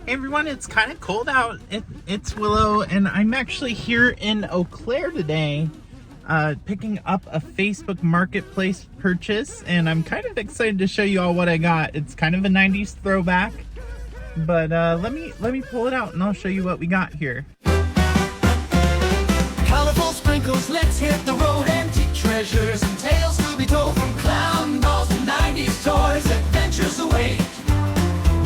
Hey everyone, it's kind of cold out. It's Willow, and I'm actually here in Eau Claire today, picking up a Facebook Marketplace purchase, and I'm kind of excited to show you all what I got. It's kind of a 90s throwback, but let me pull it out and I'll show you what we got here. Colorful sprinkles, let's hit the road. Antique treasures and tales to be told, from clown dolls to 90s toys, adventures await.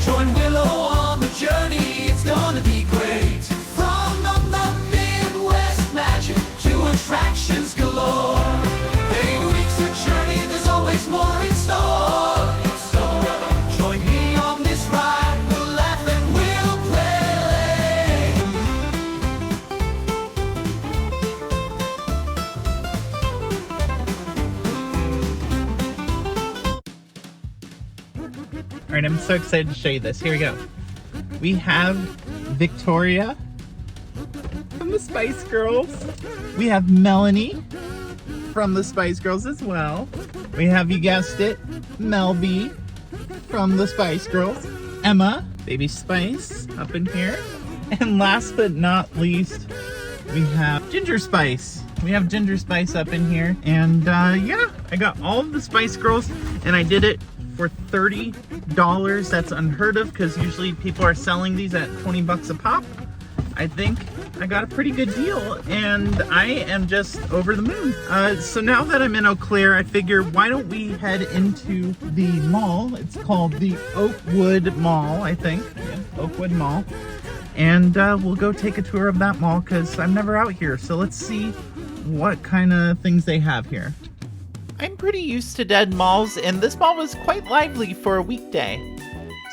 Join Willow on the journey, it's gonna be great. From the Midwest magic to attractions galore, 8 weeks of journey, there's always more in store. So join me on this ride, we'll laugh and we'll All right, I'm so excited to show you this. Here we go. We have Victoria from the Spice Girls. We have Melanie from the Spice Girls as well. We have, you guessed it, Melby from the Spice Girls. Emma, Baby Spice, up in here. And last but not least, we have Ginger Spice. We have Ginger Spice up in here. And yeah, I got all of the Spice Girls, and I did it for $30. That's unheard of because usually people are selling these at 20 bucks a pop. I think I got a pretty good deal and I am just over the moon. So now that I'm in Eau Claire, I figure why don't we head into the mall. It's called the Oakwood Mall, I think. Yeah, Oakwood Mall. And we'll go take a tour of that mall because I'm never out here. So let's see what kind of things they have here. I'm pretty used to dead malls, and this mall was quite lively for a weekday.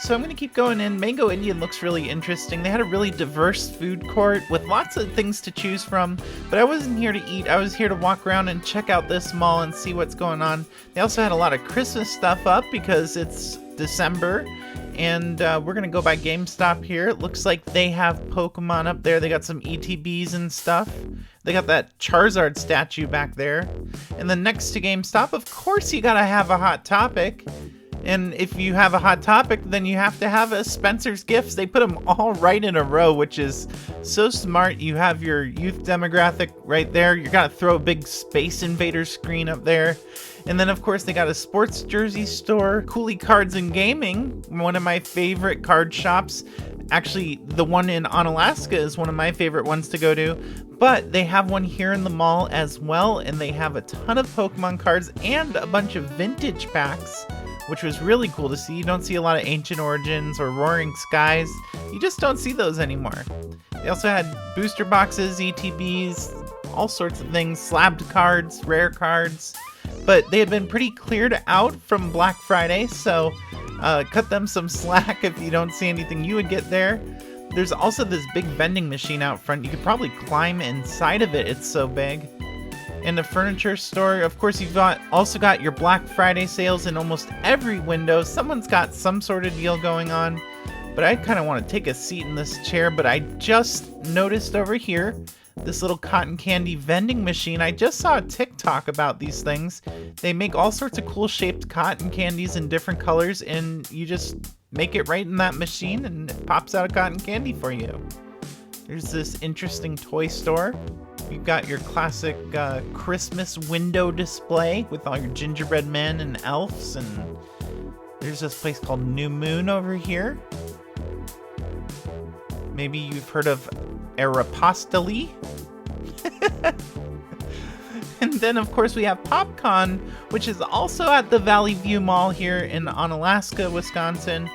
So I'm going to keep going in. Mango Indian looks really interesting. They had a really diverse food court with lots of things to choose from, but I wasn't here to eat. I was here to walk around and check out this mall and see what's going on. They also had a lot of Christmas stuff up because it's December, and we're going to go by GameStop here. It looks like they have Pokemon up there. They got some ETBs and stuff. They got that Charizard statue back there. And then next to GameStop, of course you gotta have a Hot Topic. And if you have a Hot Topic, then you have to have a Spencer's Gifts. They put them all right in a row, which is so smart. You have your youth demographic right there. You gotta throw a big Space Invaders screen up there. And then, of course, they got a sports jersey store, Cooley Cards and Gaming, one of my favorite card shops. Actually, the one in Onalaska is one of my favorite ones to go to. But they have one here in the mall as well, and they have a ton of Pokemon cards and a bunch of vintage packs, which was really cool to see. You don't see a lot of Ancient Origins or Roaring Skies. You just don't see those anymore. They also had booster boxes, ETBs, all sorts of things, slabbed cards, rare cards. But they had been pretty cleared out from Black Friday, so cut them some slack if you don't see anything you would get there. There's also this big vending machine out front. You could probably climb inside of it, it's so big. In the furniture store, of course, you've also got your Black Friday sales in almost every window. Someone's got some sort of deal going on. But I kind of want to take a seat in this chair, but I just noticed over here this little cotton candy vending machine. I just saw a TikTok about these things. They make all sorts of cool shaped cotton candies in different colors, and you just make it right in that machine and it pops out a cotton candy for you. There's this interesting toy store. You've got your classic Christmas window display with all your gingerbread men and elves, and there's this place called New Moon over here. Maybe you've heard of Aeropostale. And then, of course, we have PopCon, which is also at the Valley View Mall here in Onalaska, Wisconsin.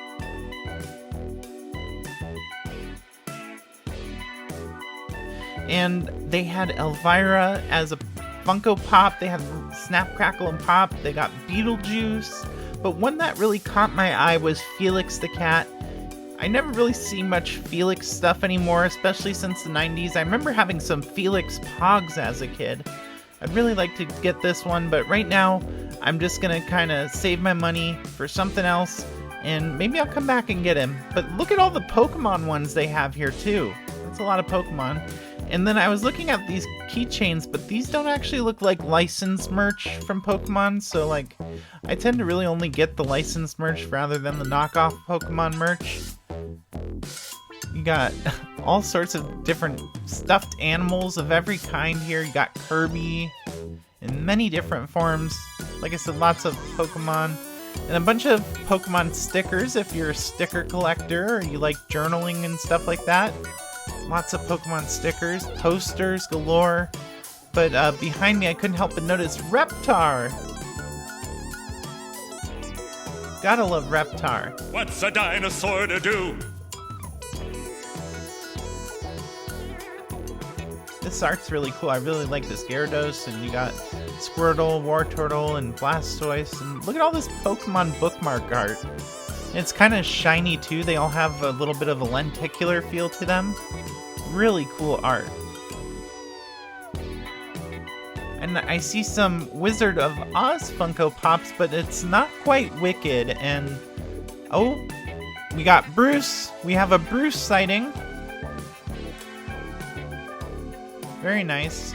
And they had Elvira as a Funko Pop. They had Snap, Crackle, and Pop. They got Beetlejuice. But one that really caught my eye was Felix the Cat. I never really see much Felix stuff anymore, especially since the 90s. I remember having some Felix Pogs as a kid. I'd really like to get this one, but right now I'm just gonna kind of save my money for something else, and maybe I'll come back and get him. But look at all the Pokemon ones they have here too. That's a lot of Pokemon. And then I was looking at these keychains, but these don't actually look like licensed merch from Pokemon, so like I tend to really only get the licensed merch rather than the knockoff Pokemon merch. You got all sorts of different stuffed animals of every kind here. You got Kirby in many different forms. Like I said, lots of Pokemon. And a bunch of Pokemon stickers if you're a sticker collector or you like journaling and stuff like that. Lots of Pokemon stickers, posters galore. But behind me I couldn't help but notice Reptar. Gotta love Reptar. What's a dinosaur to do? This art's really cool. I really like this Gyarados, and you got Squirtle, Wartortle, and Blastoise. And look at all this Pokemon bookmark art. It's kind of shiny too. They all have a little bit of a lenticular feel to them. Really cool art. And I see some Wizard of Oz Funko Pops, but it's not quite Wicked. And oh, we got Bruce. We have a Bruce sighting. Very nice.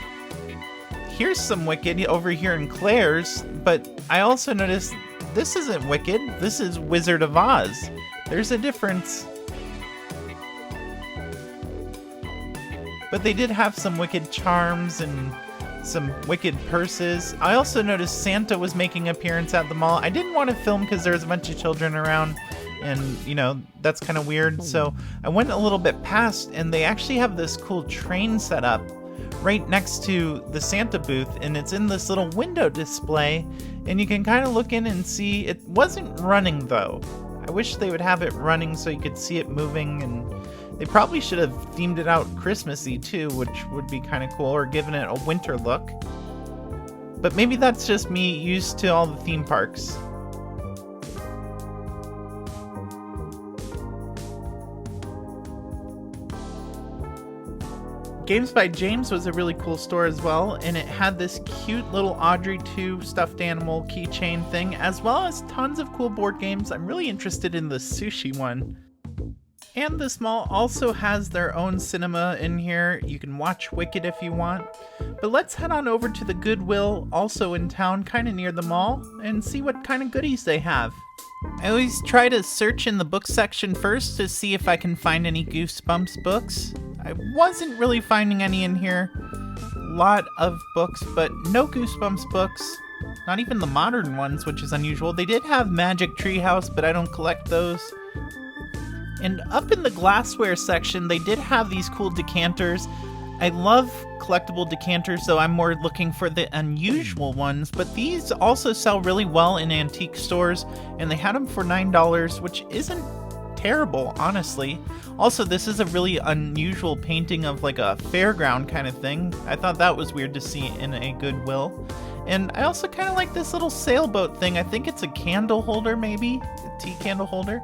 Here's some Wicked over here in Claire's, but I also noticed this isn't Wicked. This is Wizard of Oz. There's a difference. But they did have some Wicked charms and some Wicked purses. I also noticed Santa was making an appearance at the mall. I didn't want to film because there was a bunch of children around, and you know, that's kind of weird. So I went a little bit past, and they actually have this cool train set up right next to the Santa booth, and it's in this little window display, and you can kind of look in and see. It wasn't running though. I wish they would have it running so you could see it moving, and they probably should have themed it out Christmassy too, which would be kind of cool, or given it a winter look. But maybe that's just me used to all the theme parks. Games by James was a really cool store as well, and it had this cute little Audrey 2 stuffed animal keychain thing, as well as tons of cool board games. I'm really interested in the sushi one. And this mall also has their own cinema in here. You can watch Wicked if you want. But let's head on over to the Goodwill, also in town, kind of near the mall, and see what kind of goodies they have. I always try to search in the book section first to see if I can find any Goosebumps books. I wasn't really finding any in here. Lot of books, but no Goosebumps books. Not even the modern ones, which is unusual. They did have Magic Treehouse, but I don't collect those. And up in the glassware section, they did have these cool decanters. I love collectible decanters, though I'm more looking for the unusual ones. But these also sell really well in antique stores, and they had them for $9, which isn't terrible, honestly. Also, this is a really unusual painting of like a fairground kind of thing. I thought that was weird to see in a Goodwill. And I also kind of like this little sailboat thing. I think it's a candle holder, maybe? A tea candle holder?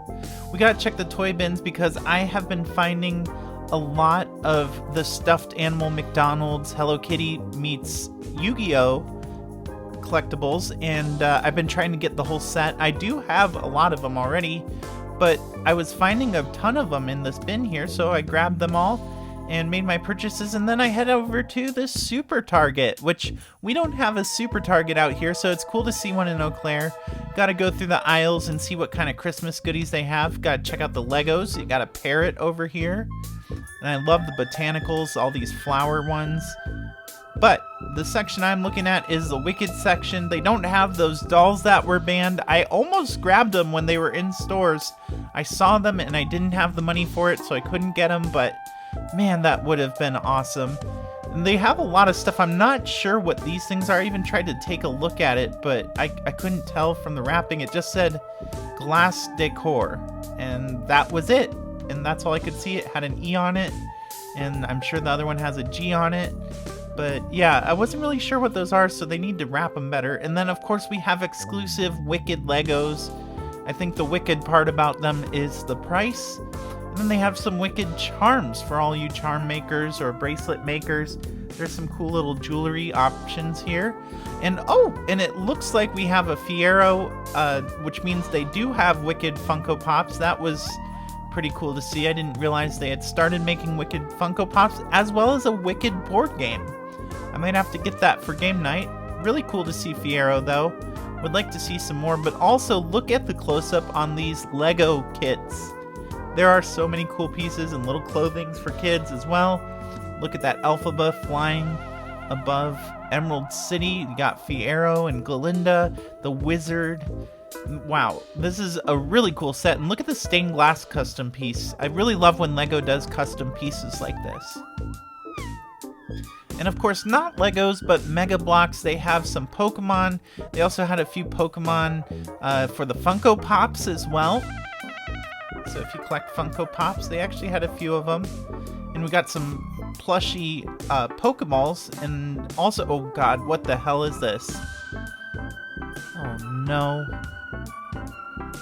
We gotta check the toy bins because I have been finding a lot of the stuffed animal McDonald's Hello Kitty meets Yu-Gi-Oh! Collectibles, and I've been trying to get the whole set. I do have a lot of them already, but I was finding a ton of them in this bin here, so I grabbed them all and made my purchases, and then I head over to the Super Target, which we don't have a Super Target out here, so it's cool to see one in Eau Claire. Gotta go through the aisles and see what kind of Christmas goodies they have. Gotta check out the Legos. You got a parrot over here. And I love the botanicals, all these flower ones. But the section I'm looking at is the Wicked section. They don't have those dolls that were banned. I almost grabbed them when they were in stores. I saw them and I didn't have the money for it, so I couldn't get them, but man, that would have been awesome. And they have a lot of stuff. I'm not sure what these things are. I even tried to take a look at it, but I couldn't tell from the wrapping. It just said glass decor, and that was it. And that's all I could see. It had an E on it, and I'm sure the other one has a G on it. But yeah, I wasn't really sure what those are, so they need to wrap them better. And then, of course, we have exclusive Wicked Legos. I think the Wicked part about them is the price. And then they have some Wicked charms for all you charm makers or bracelet makers. There's some cool little jewelry options here. And oh, and it looks like we have a Fiero, which means they do have Wicked Funko Pops. That was pretty cool to see. I didn't realize they had started making Wicked Funko Pops, as well as a Wicked board game. I might have to get that for game night. Really cool to see Fiero, though. Would like to see some more, but also look at the close-up on these Lego kits. There are so many cool pieces and little clothings for kids as well. Look at that Elphaba flying above Emerald City. You got Fiero and Glinda, the wizard. Wow, this is a really cool set. And look at the stained glass custom piece. I really love when LEGO does custom pieces like this. And of course, not Legos, but Mega Bloks. They have some Pokemon. They also had a few Pokemon for the Funko Pops as well. So if you collect Funko Pops, they actually had a few of them. And we got some plushy Pokeballs. And also, oh god, what the hell is this? Oh no.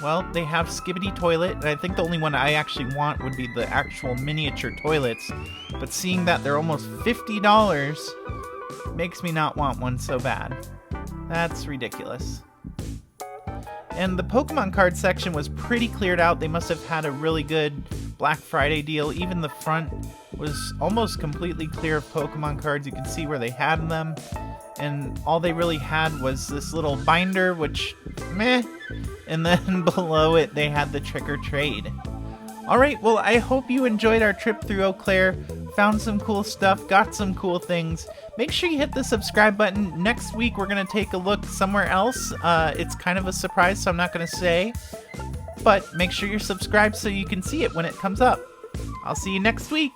Well, they have Skibidi Toilet, and I think the only one I actually want would be the actual miniature toilets. But seeing that they're almost $50 makes me not want one so bad. That's ridiculous. And the Pokemon card section was pretty cleared out. They must have had a really good Black Friday deal. Even the front was almost completely clear of Pokemon cards. You can see where they had them. And all they really had was this little binder, which, meh. And then below it, they had the Trick or Trade. Alright, well, I hope you enjoyed our trip through Eau Claire. Found some cool stuff, got some cool things. Make sure you hit the subscribe button. Next week, we're going to take a look somewhere else. It's kind of a surprise, so I'm not going to say. But make sure you're subscribed so you can see it when it comes up. I'll see you next week.